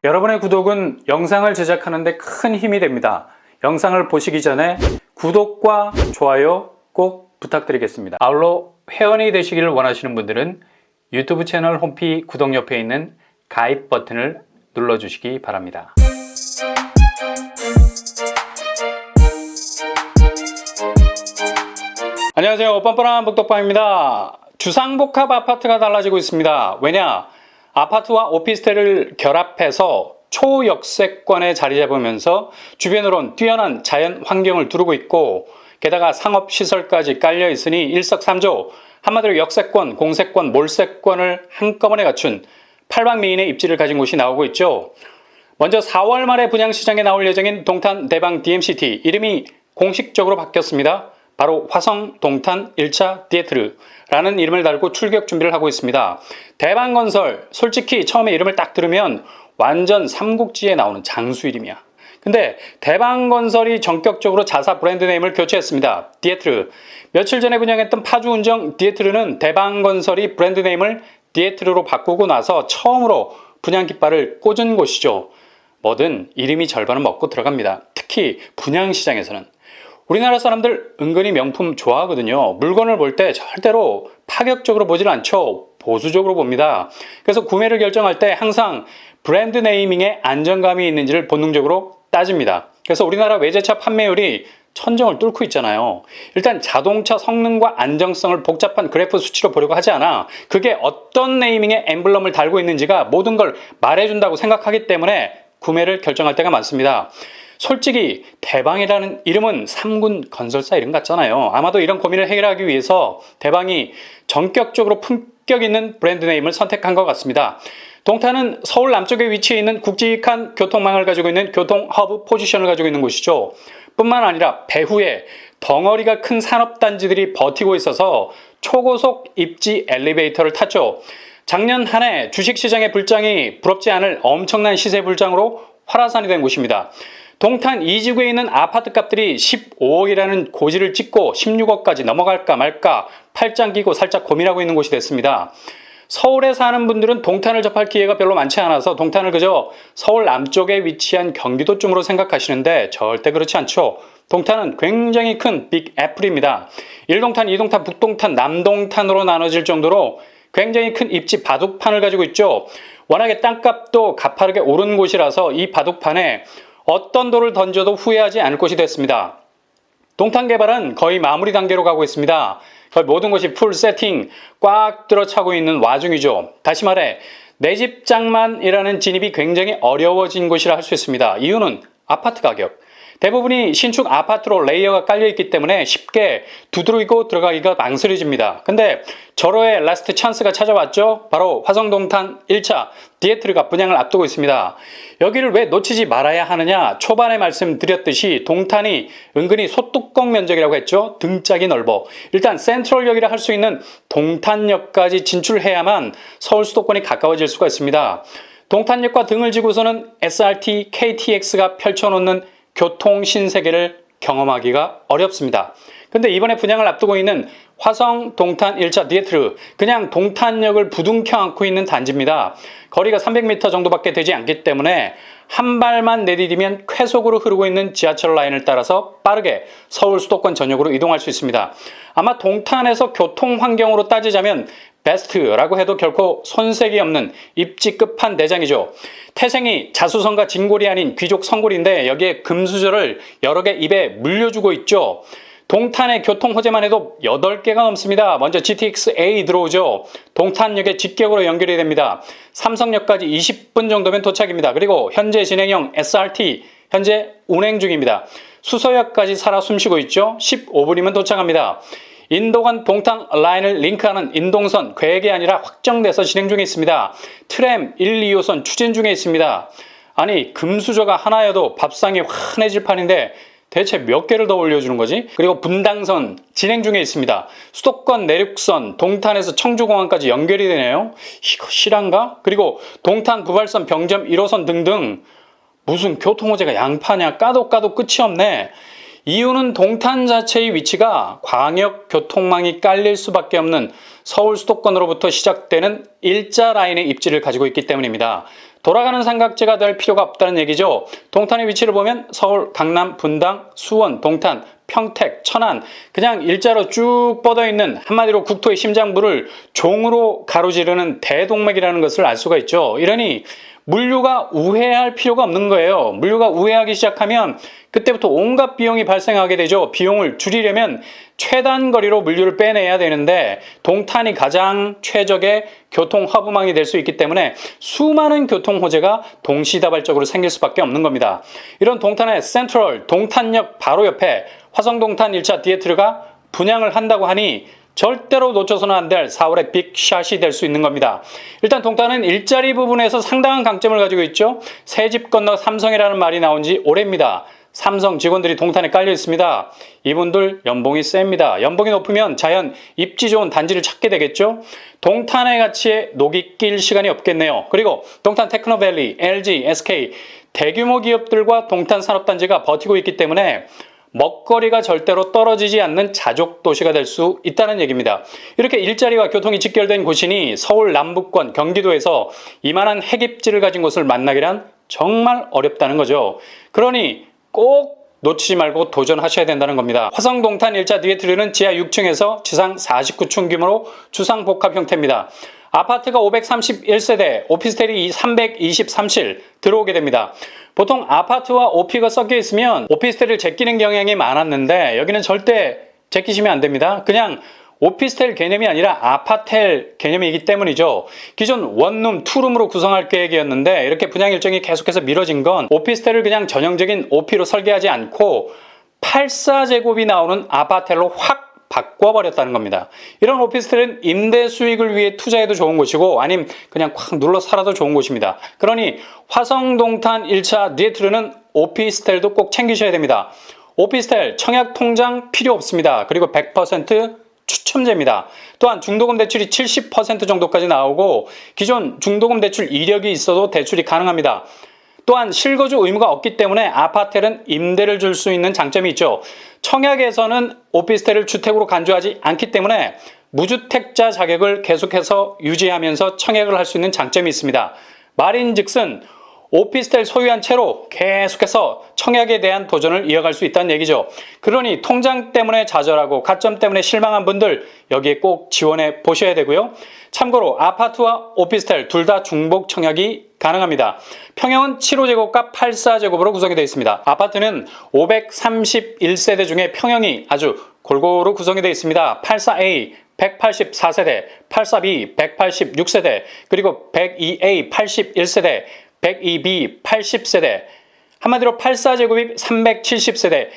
여러분의 구독은 영상을 제작하는 데 큰 힘이 됩니다. 영상을 보시기 전에 구독과 좋아요 꼭 부탁드리겠습니다. 아울러 회원이 되시기를 원하시는 분들은 유튜브 채널 홈피 구독 옆에 있는 가입 버튼을 눌러주시기 바랍니다. 안녕하세요. 뻔뻔한 복덕방입니다. 주상복합 아파트가 달라지고 있습니다. 왜냐? 아파트와 오피스텔을 결합해서 초역세권에 자리 잡으면서 주변으론 뛰어난 자연 환경을 두르고 있고 게다가 상업시설까지 깔려 있으니 일석삼조, 한마디로 역세권, 공세권, 몰세권을 한꺼번에 갖춘 팔방미인의 입지를 가진 곳이 나오고 있죠. 먼저 4월 말에 분양시장에 나올 예정인 동탄 대방 DMCT, 이름이 공식적으로 바뀌었습니다. 바로 화성 동탄 1차 디에트르라는 이름을 달고 출격 준비를 하고 있습니다. 대방건설, 솔직히 처음에 이름을 딱 들으면 완전 삼국지에 나오는 장수 이름이야. 근데 대방건설이 전격적으로 자사 브랜드 네임을 교체했습니다. 디에트르. 며칠 전에 분양했던 파주운정 디에트르는 대방건설이 브랜드 네임을 디에트르로 바꾸고 나서 처음으로 분양 깃발을 꽂은 곳이죠. 뭐든 이름이 절반은 먹고 들어갑니다. 특히 분양시장에서는. 우리나라 사람들 은근히 명품 좋아하거든요. 물건을 볼 때 절대로 파격적으로 보질 않죠. 보수적으로 봅니다. 그래서 구매를 결정할 때 항상 브랜드 네이밍에 안정감이 있는지를 본능적으로 따집니다. 그래서 우리나라 외제차 판매율이 천정을 뚫고 있잖아요. 일단 자동차 성능과 안정성을 복잡한 그래프 수치로 보려고 하지 않아. 그게 어떤 네이밍의 엠블럼을 달고 있는지가 모든 걸 말해준다고 생각하기 때문에 구매를 결정할 때가 많습니다. 솔직히 대방이라는 이름은 삼군 건설사 이름 같잖아요. 아마도 이런 고민을 해결하기 위해서 대방이 전격적으로 품격 있는 브랜드 네임을 선택한 것 같습니다. 동탄은 서울 남쪽에 위치해 있는 굵직한 교통망을 가지고 있는 교통 허브 포지션을 가지고 있는 곳이죠. 뿐만 아니라 배후에 덩어리가 큰 산업단지들이 버티고 있어서 초고속 입지 엘리베이터를 탔죠. 작년 한 해 주식시장의 불장이 부럽지 않을 엄청난 시세 불장으로 활화산이 된 곳입니다. 동탄 이지구에 있는 아파트 값들이 15억이라는 고지를 찍고 16억까지 넘어갈까 말까 팔짱 끼고 살짝 고민하고 있는 곳이 됐습니다. 서울에 사는 분들은 동탄을 접할 기회가 별로 많지 않아서 동탄을 그저 서울 남쪽에 위치한 경기도쯤으로 생각하시는데 절대 그렇지 않죠. 동탄은 굉장히 큰 빅 애플입니다. 1동탄, 2동탄, 북동탄, 남동탄으로 나눠질 정도로 굉장히 큰 입지 바둑판을 가지고 있죠. 워낙에 땅값도 가파르게 오른 곳이라서 이 바둑판에 어떤 돌을 던져도 후회하지 않을 곳이 됐습니다. 동탄 개발은 거의 마무리 단계로 가고 있습니다. 거의 모든 것이 풀 세팅 꽉 들어차고 있는 와중이죠. 다시 말해 내 집 장만이라는 진입이 굉장히 어려워진 곳이라 할 수 있습니다. 이유는 아파트 가격. 대부분이 신축 아파트로 레이어가 깔려있기 때문에 쉽게 두드리고 들어가기가 망설여집니다. 근데 절호의 라스트 찬스가 찾아왔죠. 바로 화성동탄 1차 디에트르가 분양을 앞두고 있습니다. 여기를 왜 놓치지 말아야 하느냐. 초반에 말씀드렸듯이 동탄이 은근히 소뚜껑 면적이라고 했죠. 등짝이 넓어. 일단 센트럴역이라 할 수 있는 동탄역까지 진출해야만 서울 수도권이 가까워질 수가 있습니다. 동탄역과 등을 지고서는 SRT, KTX가 펼쳐놓는 교통 신세계를 경험하기가 어렵습니다. 근데 이번에 분양을 앞두고 있는 화성 동탄 1차 디에트르, 그냥 동탄역을 부둥켜 안고 있는 단지입니다. 거리가 300m 정도밖에 되지 않기 때문에 한 발만 내디디면 쾌속으로 흐르고 있는 지하철 라인을 따라서 빠르게 서울 수도권 전역으로 이동할 수 있습니다. 아마 동탄에서 교통 환경으로 따지자면 베스트라고 해도 결코 손색이 없는 입지 끝판대장이죠. 태생이 자수성가 진골이 아닌 귀족 성골인데 여기에 금수저를 여러 개 입에 물려주고 있죠. 동탄의 교통 호재만 해도 8개가 넘습니다. 먼저 GTX-A 들어오죠. 동탄역에 직격으로 연결이 됩니다. 삼성역까지 20분 정도면 도착입니다. 그리고 현재 진행형 SRT 현재 운행 중입니다. 수서역까지 살아 숨쉬고 있죠. 15분이면 도착합니다. 인도간 동탄 라인을 링크하는 인동선 계획이 아니라 확정돼서 진행 중에 있습니다. 트램 1, 2호선 추진 중에 있습니다. 아니 금수저가 하나여도 밥상이 환해질 판인데 대체 몇 개를 더 올려주는 거지? 그리고 분당선 진행 중에 있습니다. 수도권 내륙선 동탄에서 청주공항까지 연결이 되네요. 이거 실한가? 그리고 동탄 부발선 병점 1호선 등등 무슨 교통호재가 양파냐 까도 끝이 없네. 이유는 동탄 자체의 위치가 광역 교통망이 깔릴 수밖에 없는 서울 수도권으로부터 시작되는 일자 라인의 입지를 가지고 있기 때문입니다. 돌아가는 삼각지가 될 필요가 없다는 얘기죠. 동탄의 위치를 보면 서울, 강남, 분당, 수원, 동탄, 평택, 천안 그냥 일자로 쭉 뻗어있는 한마디로 국토의 심장부를 종으로 가로지르는 대동맥이라는 것을 알 수가 있죠. 이러니 물류가 우회할 필요가 없는 거예요. 물류가 우회하기 시작하면 그때부터 온갖 비용이 발생하게 되죠. 비용을 줄이려면 최단 거리로 물류를 빼내야 되는데 동탄이 가장 최적의 교통 허브망이 될 수 있기 때문에 수많은 교통 호재가 동시다발적으로 생길 수밖에 없는 겁니다. 이런 동탄의 센트럴 동탄역 바로 옆에 화성동탄 1차 디에트르가 분양을 한다고 하니 절대로 놓쳐서는 안 될 4월의 빅샷이 될 수 있는 겁니다. 일단 동탄은 일자리 부분에서 상당한 강점을 가지고 있죠. 새 집 건너 삼성이라는 말이 나온 지 오래입니다. 삼성 직원들이 동탄에 깔려 있습니다. 이분들 연봉이 셉니다. 연봉이 높으면 자연 입지 좋은 단지를 찾게 되겠죠. 동탄의 가치에 녹이 낄 시간이 없겠네요. 그리고 동탄 테크노밸리, LG, SK 대규모 기업들과 동탄 산업단지가 버티고 있기 때문에 먹거리가 절대로 떨어지지 않는 자족 도시가 될 수 있다는 얘기입니다. 이렇게 일자리와 교통이 직결된 곳이니 서울 남부권 경기도에서 이만한 핵입지를 가진 곳을 만나기란 정말 어렵다는 거죠. 그러니 꼭 놓치지 말고 도전하셔야 된다는 겁니다. 화성동탄 1차 디에트르는 지하 6층에서 지상 49층 규모로 주상복합 형태입니다. 아파트가 531세대, 오피스텔이 323실 들어오게 됩니다. 보통 아파트와 오피가 섞여 있으면 오피스텔을 제끼는 경향이 많았는데 여기는 절대 제끼시면 안 됩니다. 그냥 오피스텔 개념이 아니라 아파텔 개념이기 때문이죠. 기존 원룸, 투룸으로 구성할 계획이었는데 이렇게 분양 일정이 계속해서 미뤄진 건 오피스텔을 그냥 전형적인 오피로 설계하지 않고 84제곱이 나오는 아파텔로 확 바꿔버렸다는 겁니다. 이런 오피스텔은 임대 수익을 위해 투자해도 좋은 곳이고 아님 그냥 콱 눌러 살아도 좋은 곳입니다. 그러니 화성동탄 1차 디에트르는 오피스텔도 꼭 챙기셔야 됩니다. 오피스텔 청약 통장 필요 없습니다. 그리고 100% 추첨제입니다. 또한 중도금 대출이 70% 정도까지 나오고 기존 중도금 대출 이력이 있어도 대출이 가능합니다. 또한 실거주 의무가 없기 때문에 아파텔은 임대를 줄 수 있는 장점이 있죠. 청약에서는 오피스텔을 주택으로 간주하지 않기 때문에 무주택자 자격을 계속해서 유지하면서 청약을 할 수 있는 장점이 있습니다. 말인즉슨 오피스텔 소유한 채로 계속해서 청약에 대한 도전을 이어갈 수 있다는 얘기죠. 그러니 통장 때문에 좌절하고 가점 때문에 실망한 분들 여기에 꼭 지원해 보셔야 되고요. 참고로 아파트와 오피스텔 둘 다 중복 청약이 가능합니다. 평형은 7호제곱과 84제곱으로 구성이 되어 있습니다. 아파트는 531세대 중에 평형이 아주 골고루 구성이 되어 있습니다. 84A 184세대, 84B 186세대, 그리고 102A 81세대, 102B 80세대, 한마디로 84제곱이 370세대,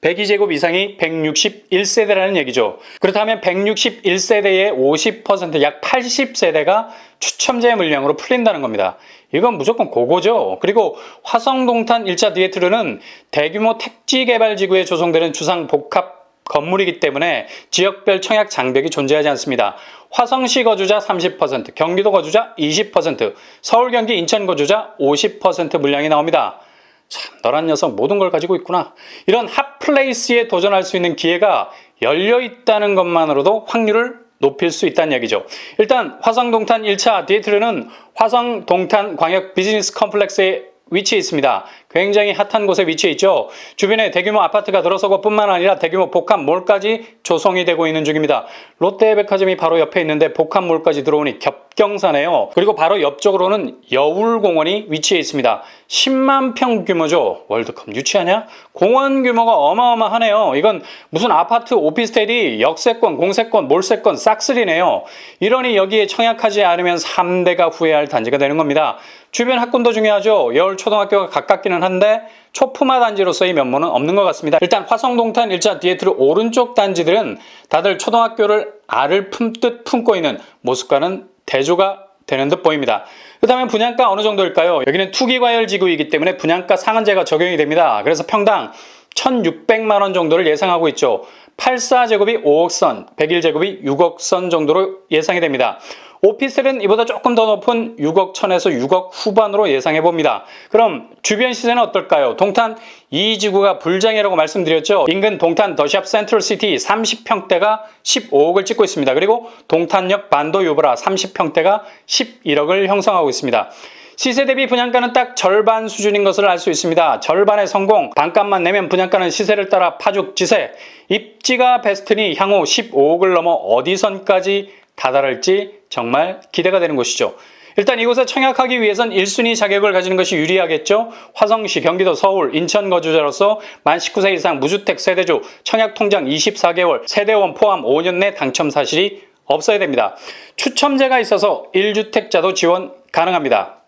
102제곱 이상이 161세대라는 얘기죠. 그렇다면 161세대의 50%, 약 80세대가 추첨제 물량으로 풀린다는 겁니다. 이건 무조건 고고죠. 그리고 화성동탄 1차 디에트르는 대규모 택지개발지구에 조성되는 주상복합 건물이기 때문에 지역별 청약 장벽이 존재하지 않습니다. 화성시 거주자 30%, 경기도 거주자 20%, 서울, 경기, 인천 거주자 50% 물량이 나옵니다. 참, 너란 녀석 모든 걸 가지고 있구나. 이런 핫플레이스에 도전할 수 있는 기회가 열려 있다는 것만으로도 확률을 높일 수 있다는 얘기죠. 일단 화성동탄 1차 디에트르는 화성동탄 광역 비즈니스 컴플렉스에 위치해 있습니다. 굉장히 핫한 곳에 위치해 있죠. 주변에 대규모 아파트가 들어서고 뿐만 아니라 대규모 복합몰까지 조성이 되고 있는 중입니다. 롯데백화점이 바로 옆에 있는데 복합몰까지 들어오니 겹경사네요. 그리고 바로 옆쪽으로는 여울공원이 위치해 있습니다. 10만 평 규모죠. 월드컵 유치하냐? 공원 규모가 어마어마하네요. 이건 무슨 아파트 오피스텔이 역세권, 공세권, 몰세권 싹쓸이네요. 이러니 여기에 청약하지 않으면 3대가 후회할 단지가 되는 겁니다. 주변 학군도 중요하죠. 여울초등학교가 가깝기는 한데 초품화 단지로서의 면모는 없는 것 같습니다. 일단 화성동탄 1차 디에트르 오른쪽 단지들은 다들 초등학교를 알을 품듯 품고 있는 모습과는 대조가 되는 듯 보입니다. 그렇다면 분양가 어느 정도일까요? 여기는 투기과열지구이기 때문에 분양가 상한제가 적용이 됩니다. 그래서 평당 1,600만 원 정도를 예상하고 있죠. 84제곱이 5억 선, 101제곱이 6억 선 정도로 예상이 됩니다. 오피스텔은 이보다 조금 더 높은 6억 천에서 6억 후반으로 예상해 봅니다. 그럼 주변 시세는 어떨까요? 동탄 2지구가 불장이라고 말씀드렸죠. 인근 동탄 더샵 센트럴시티 30평대가 15억을 찍고 있습니다. 그리고 동탄역 반도 유브라 30평대가 11억을 형성하고 있습니다. 시세 대비 분양가는 딱 절반 수준인 것을 알 수 있습니다. 절반의 성공, 반값만 내면 분양가는 시세를 따라 파죽지세. 입지가 베스트니 향후 15억을 넘어 어디선까지 다다를지 정말 기대가 되는 곳이죠. 일단 이곳에 청약하기 위해선 1순위 자격을 가지는 것이 유리하겠죠. 화성시, 경기도, 서울, 인천 거주자로서 만 19세 이상 무주택 세대주, 청약 통장 24개월, 세대원 포함 5년 내 당첨 사실이 없어야 됩니다. 추첨제가 있어서 1주택자도 지원 가능합니다.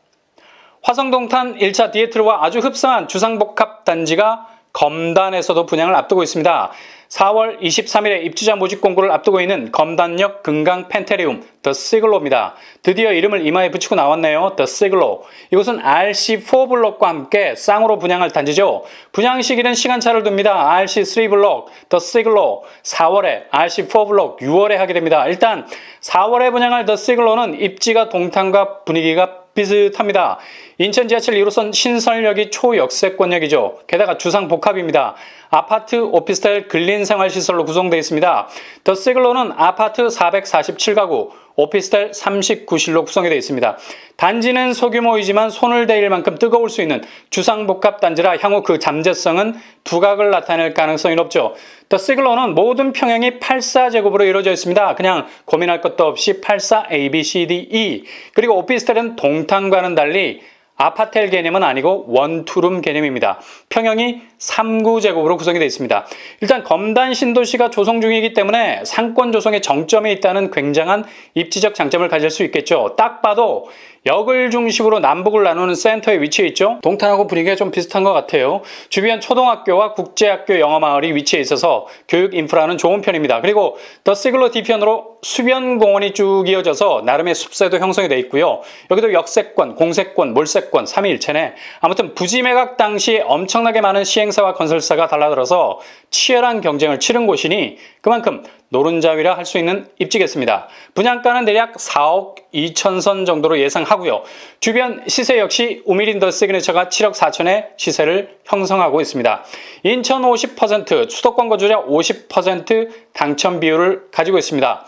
화성동탄 1차 디에트로와 아주 흡사한 주상복합 단지가 검단에서도 분양을 앞두고 있습니다. 4월 23일에 입주자 모집 공고를 앞두고 있는 검단역 금강 펜테리움 더 시글로입니다. 드디어 이름을 이마에 붙이고 나왔네요. 더 시글로. 이곳은 RC4 블록과 함께 쌍으로 분양할 단지죠. 분양 시기는 시간차를 둡니다. RC3 블록 더 시글로 4월에, RC4 블록 6월에 하게 됩니다. 일단 4월에 분양할 더 시글로는 입지가 동탄과 분위기가 비슷합니다. 인천 지하철 1호선 신설역이 초역세권역이죠. 게다가 주상복합입니다. 아파트, 오피스텔, 근린생활시설로 구성되어 있습니다. 더 시글로는 아파트 447가구, 오피스텔 39실로 구성이 되어 있습니다. 단지는 소규모이지만 손을 대일 만큼 뜨거울 수 있는 주상복합 단지라 향후 그 잠재성은 두각을 나타낼 가능성이 높죠. 더 시글로는 모든 평형이 84제곱으로 이루어져 있습니다. 그냥 고민할 것도 없이 84 A, B, C, D, E. 그리고 오피스텔은 동탄과는 달리 아파텔 개념은 아니고 원투룸 개념입니다. 평형이 39제곱으로 구성이 되어 있습니다. 일단 검단 신도시가 조성 중이기 때문에 상권 조성의 정점에 있다는 굉장한 입지적 장점을 가질 수 있겠죠. 딱 봐도 역을 중심으로 남북을 나누는 센터에 위치해 있죠. 동탄하고 분위기가 좀 비슷한 것 같아요. 주변 초등학교와 국제학교 영어마을이 위치해 있어서 교육 인프라는 좋은 편입니다. 그리고 더 시글로 뒤편으로 수변공원이 쭉 이어져서 나름의 숲새도 형성이 되어 있고요. 여기도 역세권, 공세권, 몰세권 3위일체네. 아무튼 부지 매각 당시에 엄청나게 많은 시행사와 건설사가 달라들어서 치열한 경쟁을 치른 곳이니 그만큼 노른자위라 할 수 있는 입지겠습니다. 분양가는 대략 4억 2천 선 정도로 예상하고요. 주변 시세 역시 우미린 더 시그니처가 7억 4천의 시세를 형성하고 있습니다. 인천 50%, 수도권 거주자 50% 당첨 비율을 가지고 있습니다.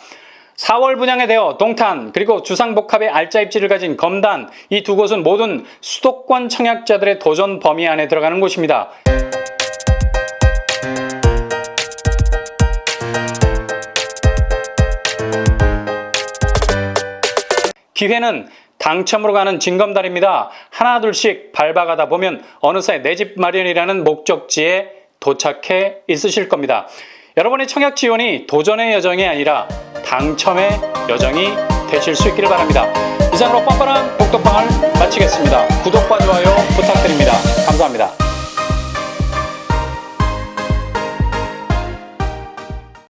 4월 분양에 대어 동탄 그리고 주상복합의 알짜 입지를 가진 검단 이 두 곳은 모든 수도권 청약자들의 도전 범위 안에 들어가는 곳입니다. 기회는 당첨으로 가는 징검다리입니다. 하나둘씩 밟아가다 보면 어느새 내 집 마련이라는 목적지에 도착해 있으실 겁니다. 여러분의 청약 지원이 도전의 여정이 아니라 당첨의 여정이 되실 수 있기를 바랍니다. 이상으로 뻔뻔한 복덕방을 마치겠습니다. 구독과 좋아요